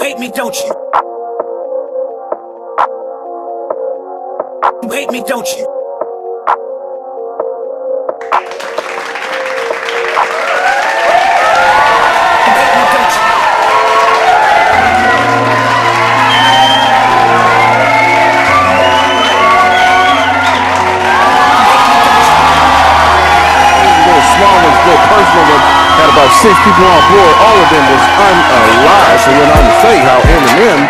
hate me, don't you? You hate me, don't you? Had about 6 people on board. All of them was unalive. So went on to say how Eminem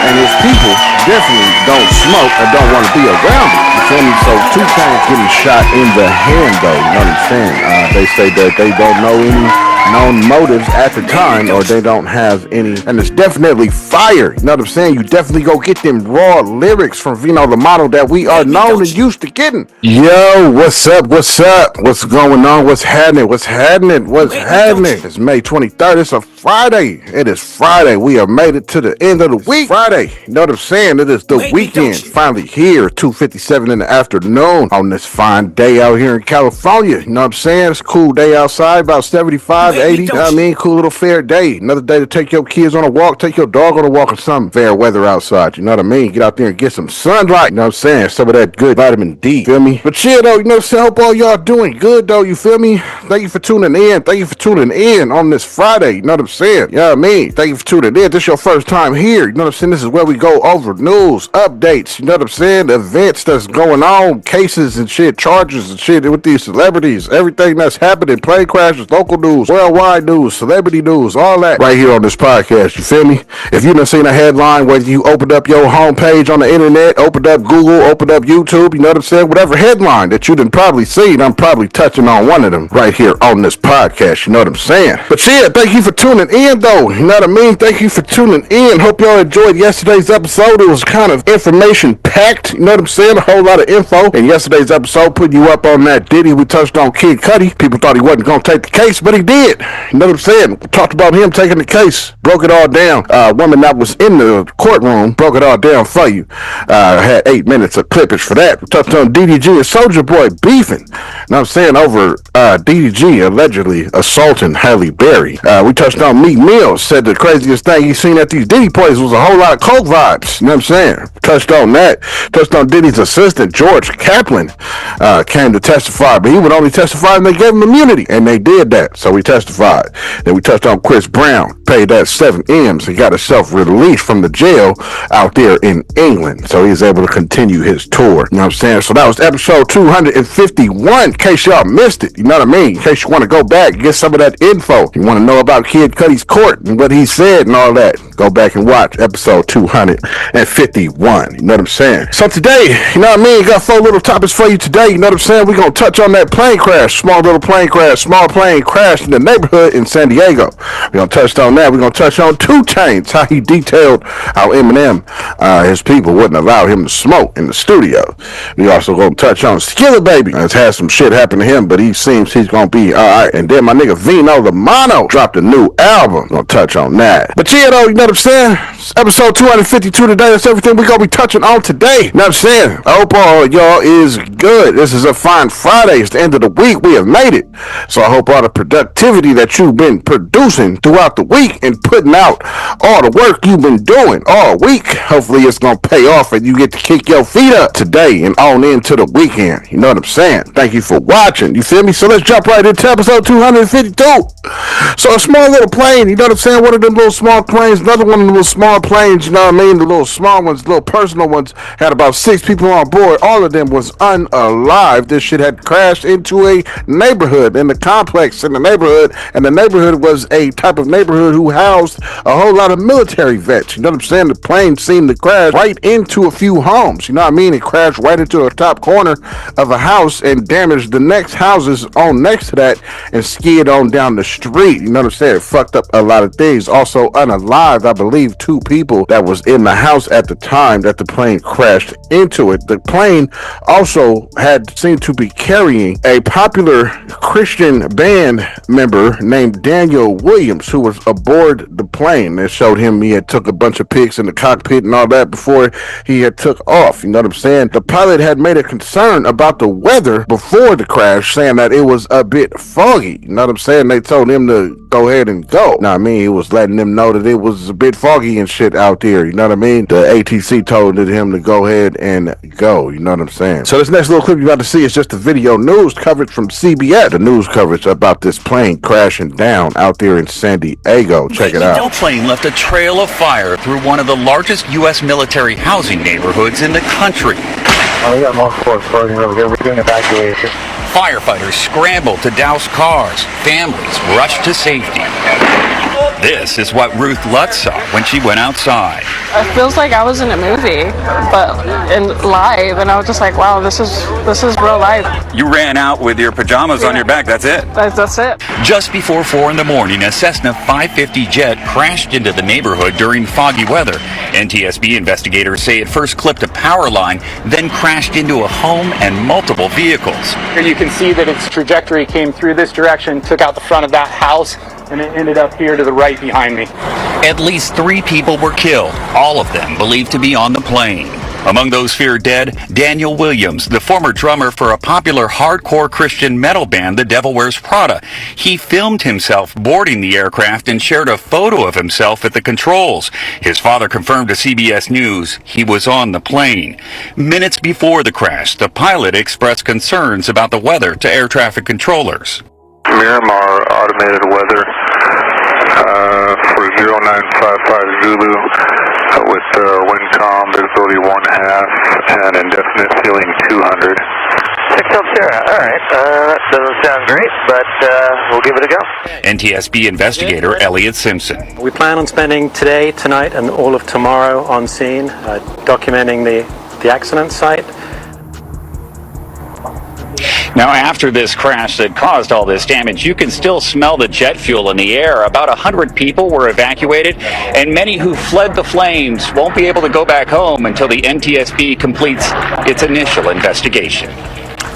and his people definitely don't smoke or don't want to be around it. You feel me? So 2 Kons getting shot in the hand though. You know what I'm saying? They say that they don't know any known motives at the time, or they don't have any, and it's definitely fire. You know what I'm saying? You definitely go get them raw lyrics from Vino the Mano that we are known and used to getting. Yo, what's up? What's up? What's going on? What's happening? What's happening? What's happening? It's May 23rd. It's a Friday. It is Friday. We have made it to the end of the week. Friday. You know what I'm saying? It is the weekend. Finally here, 2:57 in the afternoon on this fine day out here in California. You know what I'm saying? It's a cool day outside, about 75. 80, you know what I mean? Cool little fair day. Another day to take your kids on a walk, take your dog on a walk, or some fair weather outside. You know what I mean? Get out there and get some sunlight. You know what I'm saying? Some of that good vitamin D. Feel me? But yeah, though, you know what I'm saying? Hope all y'all doing good, though. You feel me? Thank you for tuning in. Thank you for tuning in on this Friday. You know what I'm saying? You know what I mean? Thank you for tuning in. This is your first time here. You know what I'm saying? This is where we go over news, updates. You know what I'm saying? Events that's going on, cases and shit, charges and shit with these celebrities. Everything that's happening, plane crashes, local news, worldwide news, celebrity news, all that right here on this podcast. You feel me? If you done seen a headline, whether you opened up your homepage on the internet, opened up Google, opened up YouTube, you know what I'm saying? Whatever headline that you done probably seen, I'm probably touching on one of them right here on this podcast. You know what I'm saying? But yeah, thank you for tuning in though. You know what I mean? Thank you for tuning in. Hope y'all enjoyed yesterday's episode. It was kind of information packed. You know what I'm saying? A whole lot of info. In yesterday's episode, putting you up on that Diddy. We touched on Kid Cudi. People thought he wasn't going to take the case, but he did. You know what I'm saying? We talked about him taking the case, broke it all down. Woman that was in the courtroom broke it all down for you. Had 8 minutes of clippage for that. We touched on DDG and Soulja Boy beefing. You know what I'm saying? Over DDG allegedly assaulting Halle Berry. We touched on Meek Mill, said the craziest thing he seen at these Diddy plays was a whole lot of coke vibes. You know what I'm saying? Touched on that. Touched on Diddy's assistant, George Kaplan, came to testify, but he would only testify and they gave him immunity, and they did that, so we testified. Then we touched on Chris Brown, paid that 7 M's. He got himself released from the jail out there in England, so he's able to continue his tour. You know what I'm saying? So that was episode 251, in case y'all missed it. You know what I mean? In case you want to go back and get some of that info. You want to know about Kid Cudi's court and what he said and all that, go back and watch episode 251. You know what I'm saying? So today, you know what I mean? Got 4 little topics for you today. You know what I'm saying? We're going to touch on that plane crash, small plane crash in the neighborhood in San Diego. We're going to touch on that. We're going to touch on 2 Chainz, how he detailed how Eminem, his people wouldn't allow him to smoke in the studio. We also going to touch on Skilla Baby. It's had some shit happen to him, but he seems he's going to be all right. And then my nigga Vino the Mano dropped a new album. Going to touch on that. But yeah, though, you know what I'm saying? It's episode 252 today. That's everything we're going to be touching on today. You know what I'm saying? I hope all y'all is good. This is a fine Friday. It's the end of the week. We have made it. So I hope all the productivity that you've been producing throughout the week and putting out all the work you've been doing all week, hopefully it's going to pay off and you get to kick your feet up today and on into the weekend. You know what I'm saying? Thank you for watching. You feel me? So let's jump right into episode 252. So a small little plane, you know what I'm saying? One of them little small planes, another one of the little small planes, you know what I mean? The little small ones, the little personal ones, had about 6 people on board. All of them was unalive. This shit had crashed into a neighborhood in the complex in the neighborhood, and the neighborhood was a type of neighborhood who housed a whole lot of military vets. You know what I'm saying? The plane seemed to crash right into a few homes. You know what I mean? It crashed right into a top corner of a house and damaged the next houses on next to that and skid on down the street. You know what I'm saying? It fucked up a lot of things. Also unalived, I believe, 2 people that was in the house at the time that the plane crashed into it. The plane also seemed to be carrying a popular Christian band member named Daniel Williams, who was aboard the plane. They showed him he had took a bunch of pics in the cockpit and all that before he had took off. You know what I'm saying? The pilot had made a concern about the weather before the crash, saying that it was a bit foggy. You know what I'm saying? They told him to go ahead and go. Now, I mean, he was letting them know that it was bit foggy and shit out there. You know what I mean? The ATC told him to go ahead and go. You know what I'm saying? So this next little clip you're about to see is just a video news coverage from CBS. The news coverage about this plane crashing down out there in San Diego. Check it out. The plane left a trail of fire through one of the largest U.S. military housing neighborhoods in the country. We got multiple explosions over here. We're doing evacuation. Firefighters scrambled to douse cars. Families rushed to safety. This is what Ruth Lutz saw when she went outside. It feels like I was in a movie, but in live, and I was just like, wow, this is real life. You ran out with your pajamas on your back, that's it? That's it. Just before 4 in the morning, a Cessna 550 jet crashed into the neighborhood during foggy weather. NTSB investigators say it first clipped a power line, then crashed into a home and multiple vehicles. Here you can see that its trajectory came through this direction, took out the front of that house, and it ended up here to the right behind me. At least 3 people were killed, all of them believed to be on the plane. Among those feared dead, Daniel Williams, the former drummer for a popular hardcore Christian metal band, The Devil Wears Prada. He filmed himself boarding the aircraft and shared a photo of himself at the controls. His father confirmed to CBS News he was on the plane. Minutes before the crash, the pilot expressed concerns about the weather to air traffic controllers. Miramar automated weather for 0955 Zulu with wind calm, visibility 1/2, and indefinite ceiling 200. 6 Sierra, all right. That doesn't sound great, but we'll give it a go. NTSB investigator Elliot Simpson. We plan on spending today, tonight, and all of tomorrow on scene, documenting the accident site. Now, after this crash that caused all this damage, you can still smell the jet fuel in the air. About 100 people were evacuated, and many who fled the flames won't be able to go back home until the NTSB completes its initial investigation.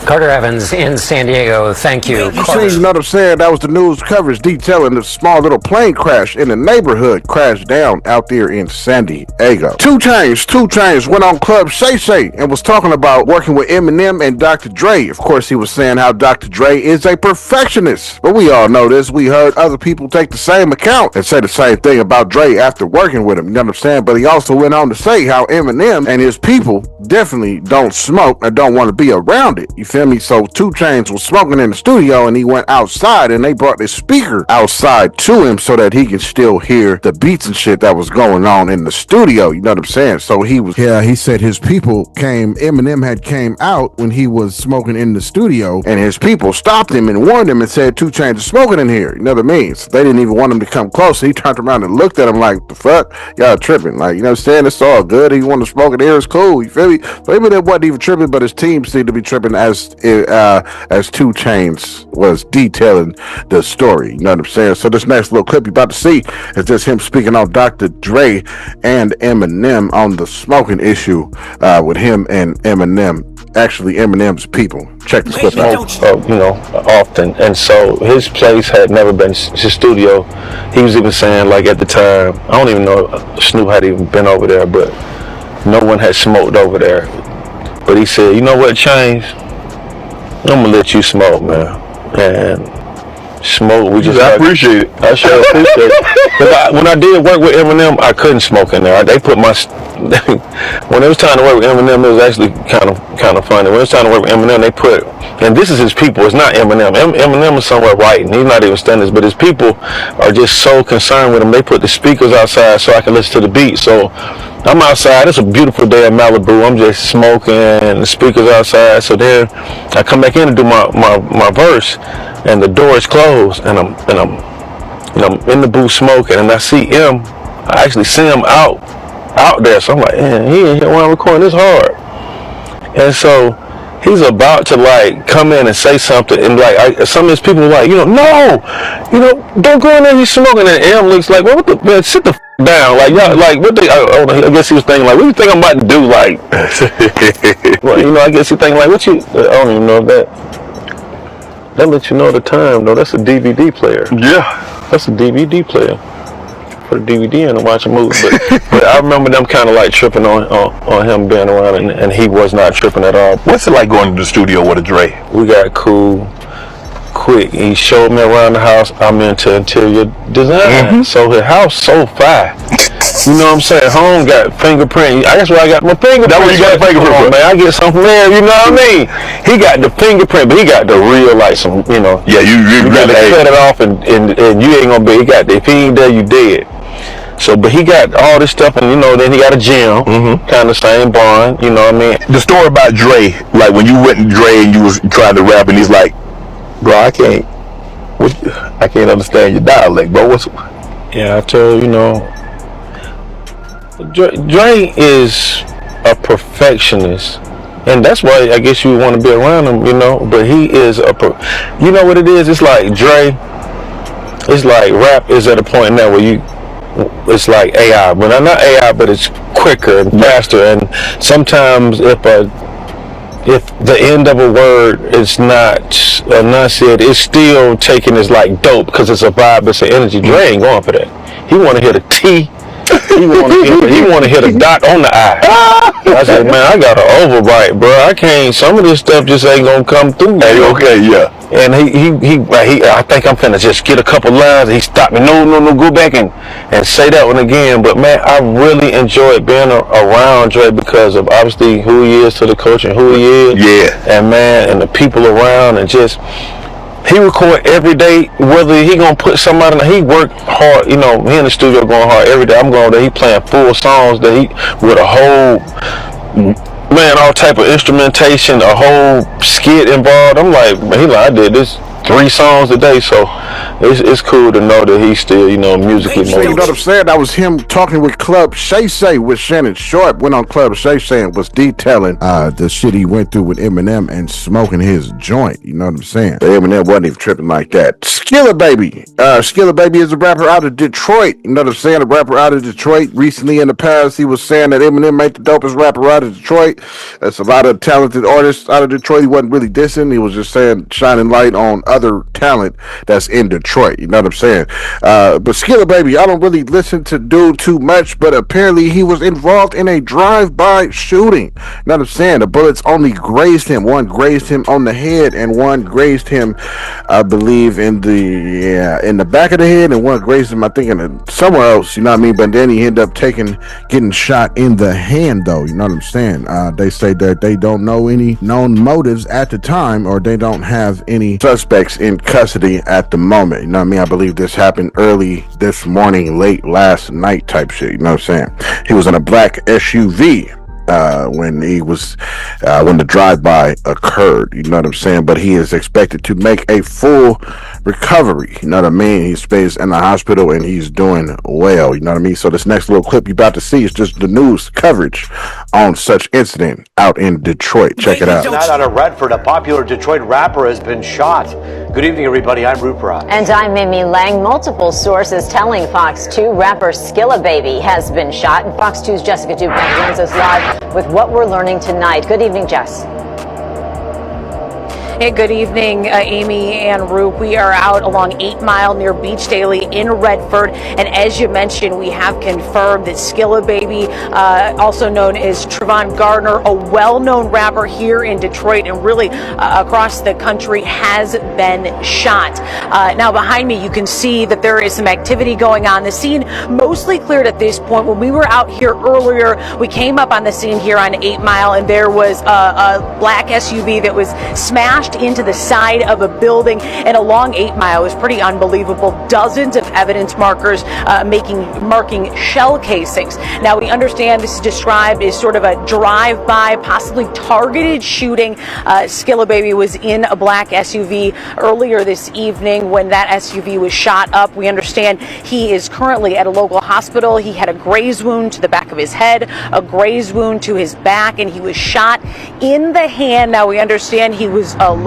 Carter Evans in San Diego, thank you. You know what I'm saying? That was the news coverage detailing the small little plane crash in the neighborhood crashed down out there in San Diego. 2 Chainz went on Club Shay Shay and was talking about working with Eminem and Dr. Dre. Of course, he was saying how Dr. Dre is a perfectionist. But we all know this. We heard other people take the same account and say the same thing about Dre after working with him. You know what I'm saying? But he also went on to say how Eminem and his people definitely don't smoke and don't want to be around it. You feel me? So 2 Chainz was smoking in the studio and he went outside and they brought this speaker outside to him so that he can still hear the beats and shit that was going on in the studio. You know what I'm saying? So he said his people Eminem had came out when he was smoking in the studio and his people stopped him and warned him and said 2 Chainz is smoking in here. You know what I mean? So they didn't even want him to come close. So he turned around and looked at him like, the fuck? Y'all tripping. Like, you know what I'm saying? It's all good. He wanted to smoke in here. It's cool. You feel me? So Eminem wasn't even tripping, but his team seemed to be tripping as 2 Chainz was detailing the story. You know what I'm saying? So this next little clip you're about to see is just him speaking on Dr. Dre and Eminem on the smoking issue with him and Eminem. Actually, Eminem's people. Check this clip out. Often. And so his place had never been his studio. He was even saying, like, at the time, I don't even know if Snoop had even been over there, but no one had smoked over there. But he said, you know what, Chainz? I'm gonna let you smoke, man. And smoke, I appreciate it. I sure appreciate it. But when I did work with Eminem, I couldn't smoke in there. They put my when it was time to work with Eminem, it was actually kind of funny. When it was time to work with Eminem, they put, and this is his people. It's not Eminem. Eminem is somewhere writing. He's not even standing this, but his people are just so concerned with him. They put the speakers outside so I can listen to the beat. So I'm outside. It's a beautiful day in Malibu. I'm just smoking and the speakers outside. So then I come back in to do my verse, and the door is closed, and I'm in the booth smoking, and I see him. I actually see him out there. So I'm like, man, he ain't here while I'm recording this hard. And so he's about to like come in and say something, and like some of his people were like, no, don't go in there. He's smoking, and M looks like, well, what the man? Sit the down, like y'all, like what they? I guess he was thinking like, what do you think I'm about to do? Like, well, I guess he thinking like, what you? I don't even know that. That lets you know the time, though. That's a DVD player. Yeah, that's a DVD player. Put a DVD in and watch a movie. But I remember them kind of like tripping on him being around, and he was not tripping at all. What's it like going to the studio with a Dre? We got cool quick. He showed me around the house. I'm into interior design. So his house so fire. You know what I'm saying? Home got fingerprint. I guess where I got my fingerprint. That's where you got the fingerprint from. Man, I get something from there, you know what I mean? He got the fingerprint, but he got the real, like some, you know. Yeah, you gotta cut it off and you ain't gonna be, he got the, if he ain't there, you dead. So, but he got all this stuff, and you know, then he got a gym, kind of same barn, you know what I mean? The story about Dre, like when you went to Dre and you was trying to rap, and he's like, bro, I can't understand your dialect, bro. Yeah, I tell you, you know, Dre is a perfectionist, and that's why I guess you want to be around him, you know. But he is you know what it is? It's like Dre. It's like rap is at a point now where it's like AI, but not AI, but it's quicker and faster. And sometimes if the end of a word is not enunciated, it's still taken as like dope because it's a vibe, it's an energy. Dre ain't going for that. He want to hit a T. He want to hit a dot on the I. I said, man, I got an overbite, bro. I can't. Some of this stuff just ain't gonna come through. Hey, okay, yeah. And I think I'm finna just get a couple lines. He stopped me. No, go back and say that one again. But man, I really enjoyed being around Dre because of obviously who he is to the coach and who he is. Yeah. And man, and the people around, and just. He record every day, whether he gonna put somebody in, he work hard, you know, he in the studio going hard every day. I'm going there, he playing full songs that he, with a whole, man, all type of instrumentation, a whole skit involved. I'm like, man, he like, I did this 3 songs a day, so it's cool to know that he's still, you know, musically motivated. You know what I'm saying? That was him talking with Club Shay Shay with Shannon Sharp. Went on Club Shay Shay and was detailing the shit he went through with Eminem and smoking his joint. You know what I'm saying? But Eminem wasn't even tripping like that. Skilla Baby. Skilla Baby is a rapper out of Detroit. You know what I'm saying? A rapper out of Detroit. Recently in the past, he was saying that Eminem ain't the dopest rapper out of Detroit. That's a lot of talented artists out of Detroit. He wasn't really dissing. He was just saying, shining light on other talent that's in Detroit. You know what I'm saying? But Skilla Baby, I don't really listen to dude too much, but apparently he was involved in a drive-by shooting. You know what I'm saying? The bullets only grazed him. One grazed him on the head, and one grazed him, I believe, in the back of the head, and one grazed him, I think, somewhere else. You know what I mean? But then he ended up getting shot in the hand, though. You know what I'm saying? They say that they don't know any known motives at the time, or they don't have any suspects in custody at the moment. You know what I mean? I believe this happened early this morning, late last night type shit. You know what I'm saying? He was in a black SUV when the drive-by occurred. You know what I'm saying? But he is expected to make a full recovery. You know what I mean? He's based in the hospital and he's doing well. You know what I mean? So this next little clip you're about to see is just the news coverage on such incident out in Detroit. Check it out. Tonight out of Redford, a popular Detroit rapper has been shot. Good evening, everybody. I'm Rupert. And I'm Mimi Lang. Multiple sources telling Fox 2 rapper Skilla Baby has been shot. And Fox 2's Jessica Dupont joins us live with what we're learning tonight. Good evening, Jess. Hey, good evening, Amy and Roop. We are out along 8 Mile near Beach Daily in Redford. And as you mentioned, we have confirmed that Skilla Baby, also known as Trevon Gardner, a well-known rapper here in Detroit and really across the country, has been shot. Now, behind me, you can see that there is some activity going on. The scene mostly cleared at this point. When we were out here earlier, we came up on the scene here on 8 Mile, and there was a black SUV that was smashed into the side of a building, and along 8 Mile. It was pretty unbelievable. Dozens of evidence markers marking shell casings. Now, we understand this is described as sort of a drive-by, possibly targeted shooting. Skilla Baby was in a black SUV earlier this evening when that SUV was shot up. We understand he is currently at a local hospital. He had a graze wound to the back of his head, a graze wound to his back, and he was shot in the hand. Now, we understand he was alert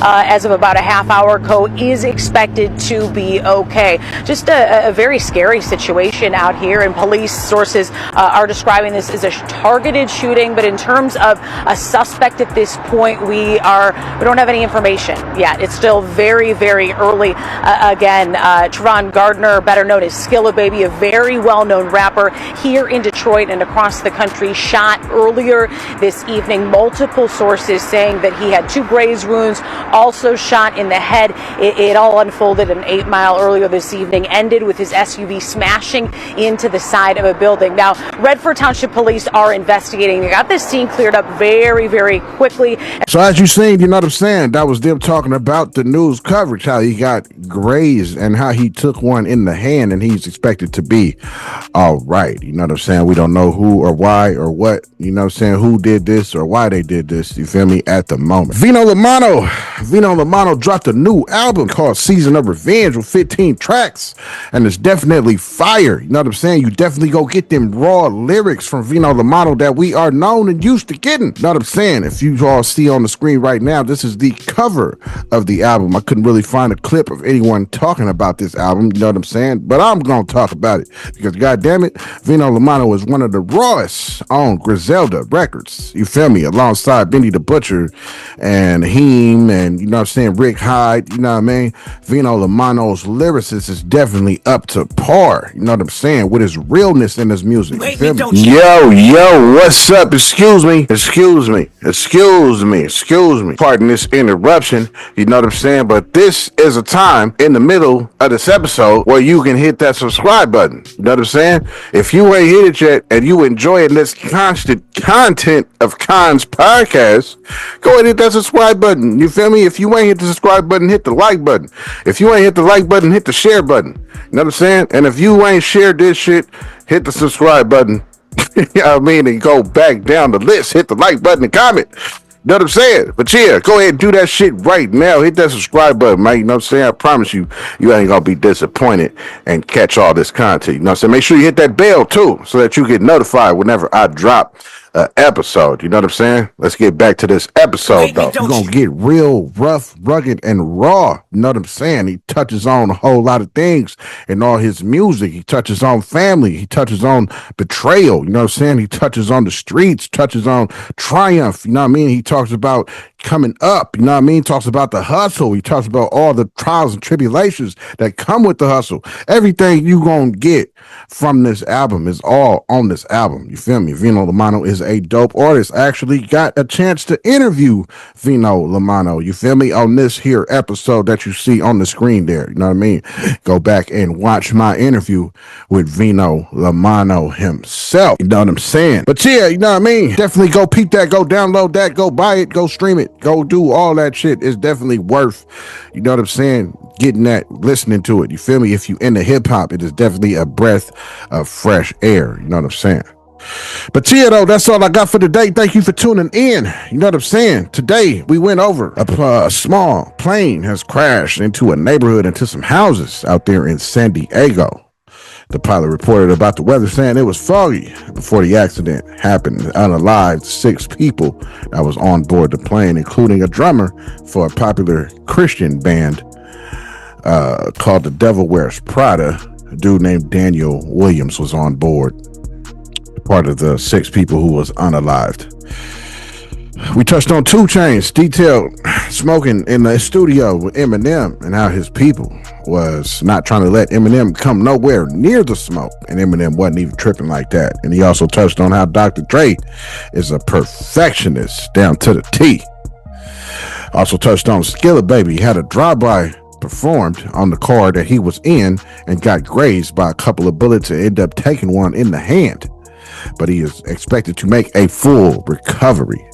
as of about a half hour ago, is expected to be okay. Just a very scary situation out here, and police sources are describing this as a targeted shooting. But in terms of a suspect at this point, we don't have any information yet. It's still very, very early. Again, Trevon Gardner, better known as Skilla Baby, a very well-known rapper here in Detroit and across the country, shot earlier this evening. Multiple sources saying that he had 2 graze graze wounds, also shot in the head. It all unfolded an 8 Mile earlier this evening, ended with his SUV smashing into the side of a building. Now, Redford Township Police are investigating. They got this scene cleared up very, very quickly. So as you seen, you know what I'm saying, that was them talking about the news coverage, how he got grazed and how he took one in the hand and he's expected to be all right. You know what I'm saying? We don't know who or why or what, you know what I'm saying, who did this or why they did this, you feel me, at the moment. Vino Lamano dropped a new album called Season of Revenge with 15 tracks, and it's definitely fire. You know what I'm saying? You definitely go get them raw lyrics from Vino Lamano that we are known and used to getting. You know what I'm saying? If you all see on the screen right now, this is the cover of the album. I couldn't really find a clip of anyone talking about this album, you know what I'm saying? But I'm gonna talk about it because goddamn it, Vino Lamano is one of the rawest on Griselda Records. You feel me? Alongside Benny the Butcher and Heem and, you know what I'm saying, Rick Hyde, you know what I mean? Vino Lamano's lyricist is definitely up to par, you know what I'm saying, with his realness in his music. You feel me? Yo, what's up? Excuse me. Pardon this interruption, you know what I'm saying? But this is a time in the middle of this episode where you can hit that subscribe button. You know what I'm saying? If you ain't hit it yet and you enjoying this constant content of Kons podcast, go ahead and hit that subscribe button. You feel me? If you ain't hit the subscribe button, hit the like button. If you ain't hit the like button, hit the share button. You know what I'm saying? And if you ain't shared this shit, hit the subscribe button. You know what I mean? And go back down the list, hit the like button and comment. You know what I'm saying? But yeah, go ahead and do that shit right now. Hit that subscribe button, man. You know what I'm saying? I promise you, you ain't gonna be disappointed and catch all this content. You know what I'm saying? Make sure you hit that bell too, so that you get notified whenever I drop an episode. You know what I'm saying? Let's get back to this episode, though. You're gonna get real rough, rugged, and raw. You know what I'm saying? He touches on a whole lot of things in all his music. He touches on family. He touches on betrayal. You know what I'm saying? He touches on the streets, touches on triumph. You know what I mean? He talks about coming up. You know what I mean? He talks about the hustle. He talks about all the trials and tribulations that come with the hustle. Everything you gonna get from this album is all on this album. You feel me? Vino Lamano is a dope artist. I actually got a chance to interview Vino Lamano, you feel me, on this here episode that you see on the screen there. You know what I mean? Go back and watch my interview with Vino Lamano himself. You know what I'm saying? But yeah, you know what I mean? Definitely go peep that, go download that, go buy it, go stream it, go do all that shit. It's definitely worth, you know what I'm saying, getting that, listening to it. You feel me? If you into hip hop, it is definitely a breath of fresh air. You know what I'm saying? But yeah, though, that's all I got for today. Thank you for tuning in. You know what I'm saying? Today, we went over a small plane has crashed into a neighborhood, into some houses out there in San Diego. The pilot reported about the weather, saying it was foggy before the accident happened. Unalived 6 people that was on board the plane, including a drummer for a popular Christian band called The Devil Wears Prada. A dude named Daniel Williams was on board, part of the 6 people who was unalived. We touched on 2 Chainz, detailed smoking in the studio with Eminem and how his people was not trying to let Eminem come nowhere near the smoke, and Eminem wasn't even tripping like that. And he also touched on how Dr. Dre is a perfectionist down to the T. Also touched on Skilla Baby had a drive-by performed on the car that he was in and got grazed by a couple of bullets and ended up taking one in the hand, but he is expected to make a full recovery.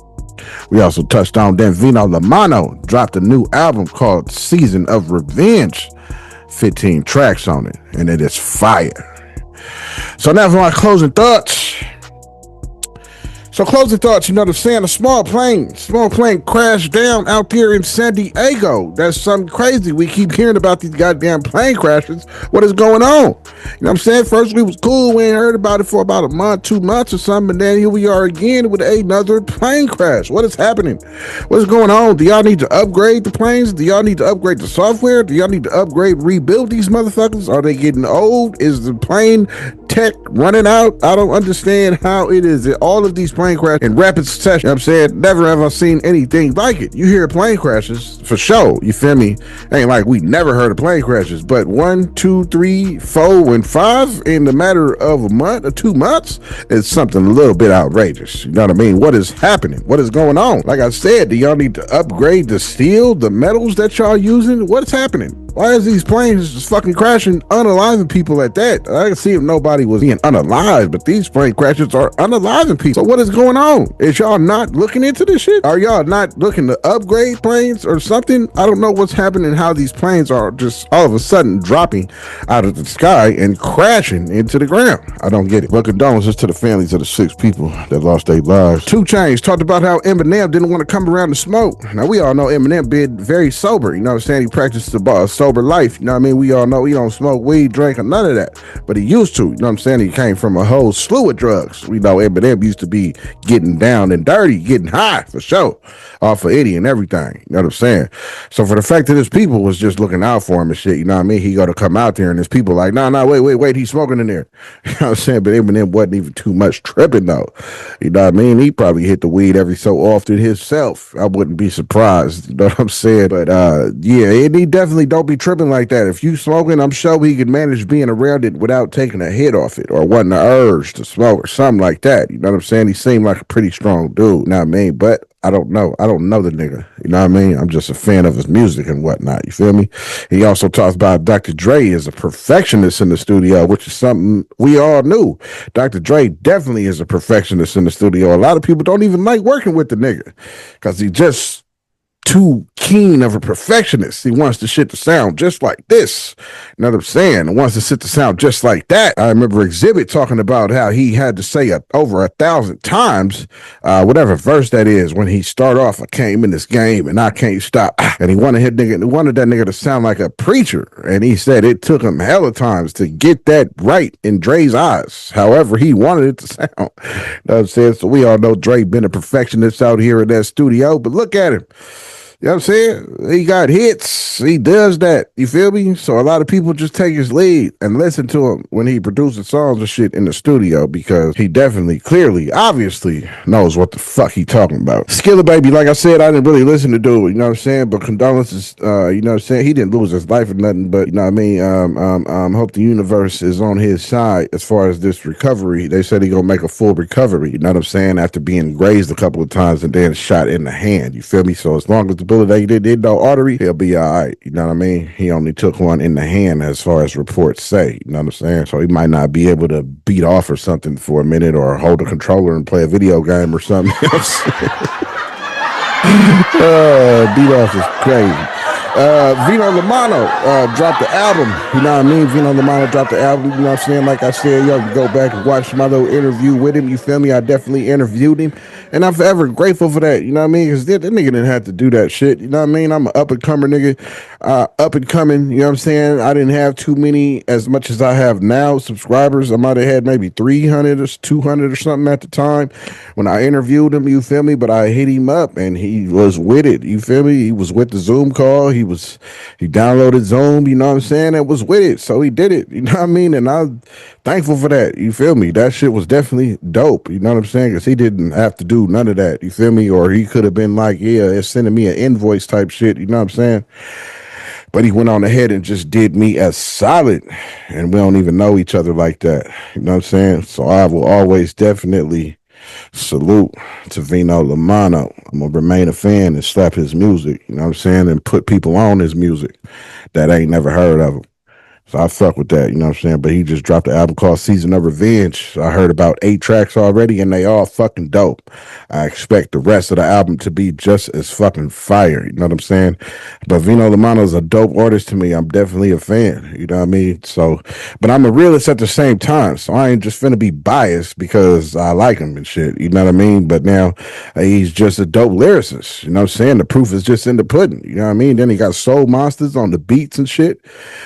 We also touched on that Vino Lamano dropped a new album called Season of Revenge, 15 tracks on it, and it is fire. So now for my closing thoughts. You know what I'm saying? A small plane crashed down out there in San Diego. That's something crazy. We keep hearing about these goddamn plane crashes. What is going on? You know what I'm saying? First we was cool. We ain't heard about it for about a month, 2 months or something. And then here we are again with another plane crash. What is happening? What is going on? Do y'all need to upgrade the planes? Do y'all need to upgrade the software? Do y'all need to rebuild these motherfuckers? Are they getting old? Is the plane tech running out? I don't understand how it is that all of these planes plane crash in rapid succession. You know what I'm saying? Never have I seen anything like it. You hear plane crashes for sure. You feel me? Ain't like we never heard of plane crashes, but 1, 2, 3, 4, and 5 in the matter of a month or 2 months is something a little bit outrageous. You know what I mean? What is happening? What is going on? Like I said, do y'all need to upgrade the steel, the metals that y'all using? What's happening? Why is these planes just fucking crashing, unaliving people at that? I can see if nobody was being unalived, but these plane crashes are unaliving people. So what is going on? Is y'all not looking into this shit? Are y'all not looking to upgrade planes or something? I don't know what's happening, how these planes are just all of a sudden dropping out of the sky and crashing into the ground. I don't get it. But condolences to the families of the 6 people that lost their lives. 2 Chainz talked about how Eminem didn't want to come around to smoke. Now, we all know Eminem been very sober. You know what I'm saying? He practiced the sober life. You know what I mean? We all know he don't smoke weed, drink, or none of that. But he used to. You know what I'm saying? He came from a whole slew of drugs. We know Eminem used to be getting down and dirty, getting high for sure. Off of Eddie and everything. You know what I'm saying? So for the fact that his people was just looking out for him and shit, you know what I mean? He got to come out there and his people like, nah, wait, he's smoking in there. You know what I'm saying? But Eminem wasn't even too much tripping though. You know what I mean? He probably hit the weed every so often himself. I wouldn't be surprised. You know what I'm saying? But yeah, and he definitely don't be tripping like that. If you smoking, I'm sure he can manage being around it without taking a hit off it or wanting the urge to smoke or something like that. You know what I'm saying? He seemed like a pretty strong dude. You know what I mean? But I don't know. I don't know the nigga. You know what I mean? I'm just a fan of his music and whatnot. You feel me? He also talks about Dr. Dre is a perfectionist in the studio, which is something we all knew. Dr. Dre definitely is a perfectionist in the studio. A lot of people don't even like working with the nigga because he just too keen of a perfectionist. He wants the shit to sound just like this. You know what I'm saying? He wants the shit to sound just like that. I remember Exhibit talking about how he had to say over 1,000 times, whatever verse that is, when he started off, I came in this game and I can't stop. And he wanted that nigga to sound like a preacher. And he said it took him hella times to get that right in Dre's eyes. However he wanted it to sound. You know what I'm saying? So we all know Dre been a perfectionist out here in that studio, but look at him. You know what I'm saying? He got hits. He does that. You feel me? So a lot of people just take his lead and listen to him when he produces songs and shit in the studio because he definitely, clearly, obviously knows what the fuck he talking about. Skilla Baby, like I said, I didn't really listen to dude, you know what I'm saying? But condolences, you know what I'm saying? He didn't lose his life or nothing, but you know what I mean? Hope the universe is on his side as far as this recovery. They said he gonna make a full recovery, you know what I'm saying? After being grazed a couple of times and then shot in the hand, you feel me? So as long as the bullet they did no artery, he'll be all right. You know what I mean? He only took one in the hand as far as reports say. You know what I'm saying? So he might not be able to beat off or something for a minute or hold a controller and play a video game or something. You know what I'm saying? Beat off is crazy. Vino Mano dropped the album. You know what I mean? Vino Mano dropped the album. You know what I'm saying? Like I said, y'all can go back and watch my little interview with him. You feel me? I definitely interviewed him. And I'm forever grateful for that. You know what I mean? Because that nigga didn't have to do that shit. You know what I mean? I'm an up-and-comer nigga. Up and coming. You know what I'm saying? I didn't have too many as much as I have now subscribers. I might have had maybe 300 or 200 or something at the time when I interviewed him. You feel me? But I hit him up and he was with it. You feel me? He was with the Zoom call. He downloaded Zoom, you know what I'm saying, and was with it. So he did it, you know what I mean? And I'm thankful for that, you feel me? That shit was definitely dope, you know what I'm saying? Because he didn't have to do none of that, you feel me? Or he could have been like, yeah, it's sending me an invoice type shit, you know what I'm saying? But he went on ahead and just did me a solid, and we don't even know each other like that, you know what I'm saying? So I will always definitely salute to Vino Mano. I'm gonna remain a fan and slap his music, you know what I'm saying, and put people on his music that ain't never heard of him. So I fuck with that, you know what I'm saying? But he just dropped an album called Season of Revenge. I heard about 8 tracks already, and they all fucking dope. I expect the rest of the album to be just as fucking fire, you know what I'm saying? But Vino Mano is a dope artist to me. I'm definitely a fan, you know what I mean? So, but I'm a realist at the same time, so I ain't just finna be biased because I like him and shit, you know what I mean? But now he's just a dope lyricist, you know what I'm saying? The proof is just in the pudding, you know what I mean? Then he got Soul Monsters on the beats and shit.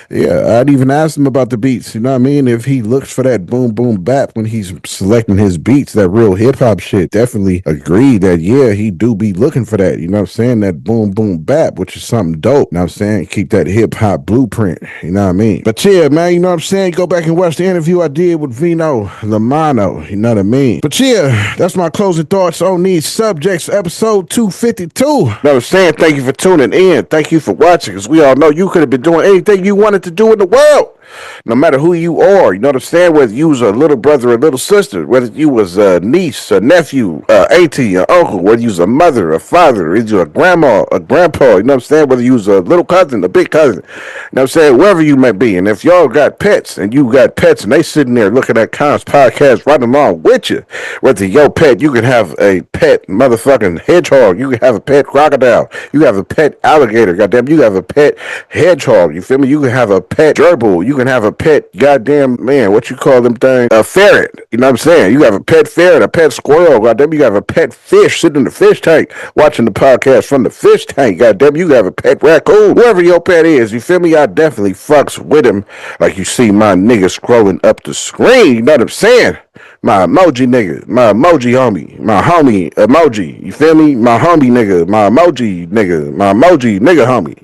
Yeah, I even asked him about the beats. You know what I mean? If he looks for that boom boom bap when he's selecting his beats, that real hip hop shit, definitely agree that yeah, he do be looking for that. You know what I'm saying? That boom boom bap, which is something dope. You know what I'm saying? Keep that hip hop blueprint. You know what I mean? But yeah, man, you know what I'm saying? Go back and watch the interview I did with Vino, the Mano. You know what I mean? But yeah, that's my closing thoughts on these subjects, episode 252. You know what I'm saying? Thank you for tuning in. Thank you for watching, because we all know you could have been doing anything you wanted to do in the world. No matter who you are, you know what I'm saying? Whether you was a little brother or little sister, whether you was a niece, a nephew, auntie, an uncle, whether you was a mother, a father, whether you was a grandma, a grandpa, you know what I'm saying? Whether you was a little cousin, a big cousin, you know what I'm saying? Wherever you may be. And if y'all got pets and you got pets and they sitting there looking at Kons podcast right along with you, whether your pet, you can have a pet motherfucking hedgehog, you can have a pet crocodile, you have a pet alligator, goddamn, you have a pet hedgehog, you feel me? You can have a pet gerbil, you can have a pet goddamn, man, what you call them things? A ferret. You know what I'm saying? You have a pet ferret, a pet squirrel, goddamn, you have a pet fish sitting in the fish tank watching the podcast from the fish tank, goddamn, you have a pet raccoon. Whoever your pet is, you feel me? I definitely fucks with him like you see my nigga scrolling up the screen, you know what I'm saying? My emoji nigga, my emoji homie, my homie emoji, you feel me? My homie nigga, my emoji nigga homie.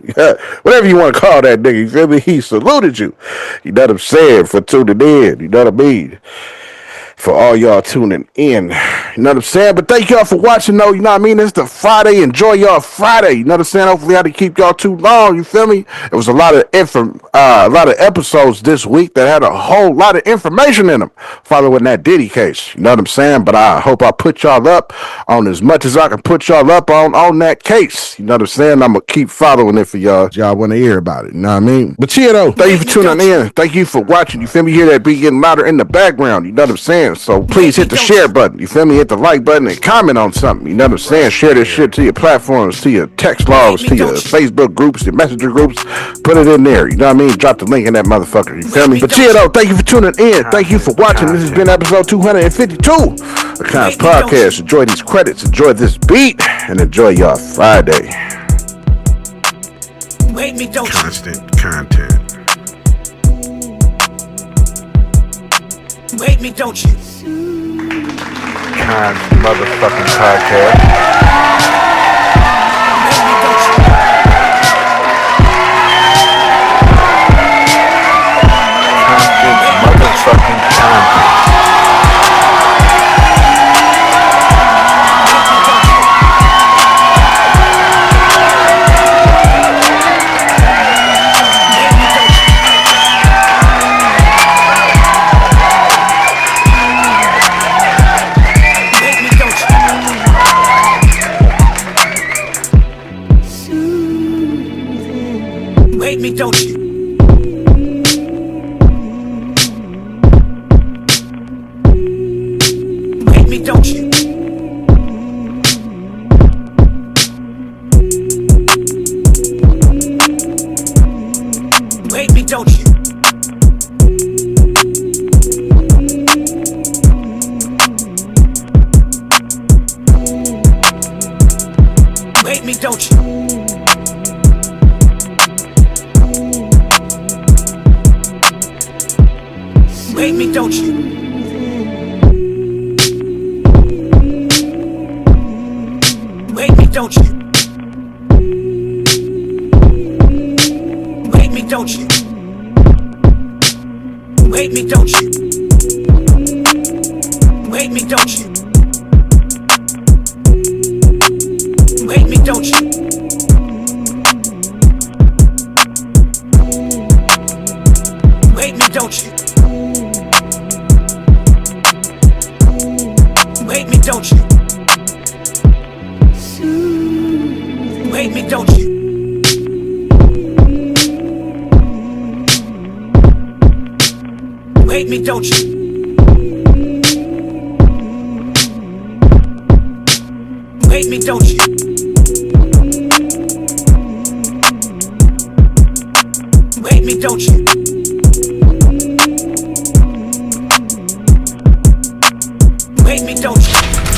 Whatever you want to call that nigga, you feel me? He saluted you. You know what I'm saying? For tuning in, you know what I mean? For all y'all tuning in, you know what I'm saying? But thank y'all for watching, though, you know what I mean? It's the Friday. Enjoy y'all Friday, you know what I'm saying? Hopefully I didn't keep y'all too long, you feel me? It was a lot of episodes this week that had a whole lot of information in them following that Diddy case, you know what I'm saying? But I hope I put y'all up on as much as I can put y'all up on that case, you know what I'm saying? I'm gonna keep following it for y'all. Y'all want to hear about it, you know what I mean? But yeah, though, thank you for tuning in. Thank you for watching, you feel me? You hear that beat getting louder in the background, you know what I'm saying? So please hit the share button, you feel me? Hit the like button and comment on something, you know what I'm saying? Share this shit to your platforms, to your text logs, to your Facebook groups, your messenger groups. Put it in there, you know what I mean? Drop the link in that motherfucker, you feel me? But yeah, though, thank you for tuning in. Thank you for watching. This has been episode 252 of Kons Podcast. Enjoy these credits, enjoy this beat, and enjoy y'all Friday. Constant content. Wake me, don't you? Kons motherfucking podcast. Motherfucking content. Wake me, don't you? Wake me, don't you? Wake me, don't you? Wake me, don't you? Wake me, don't you? Wake me, don't you? Wake me, don't you? Wake me, don't you? Wake me, don't you? Wake me, don't you? Wake me, don't you? Wake me, don't you? Wake me, don't you? Wake me, don't you? Wake me, don't you? Wake me, don't you? Wake me, don't you?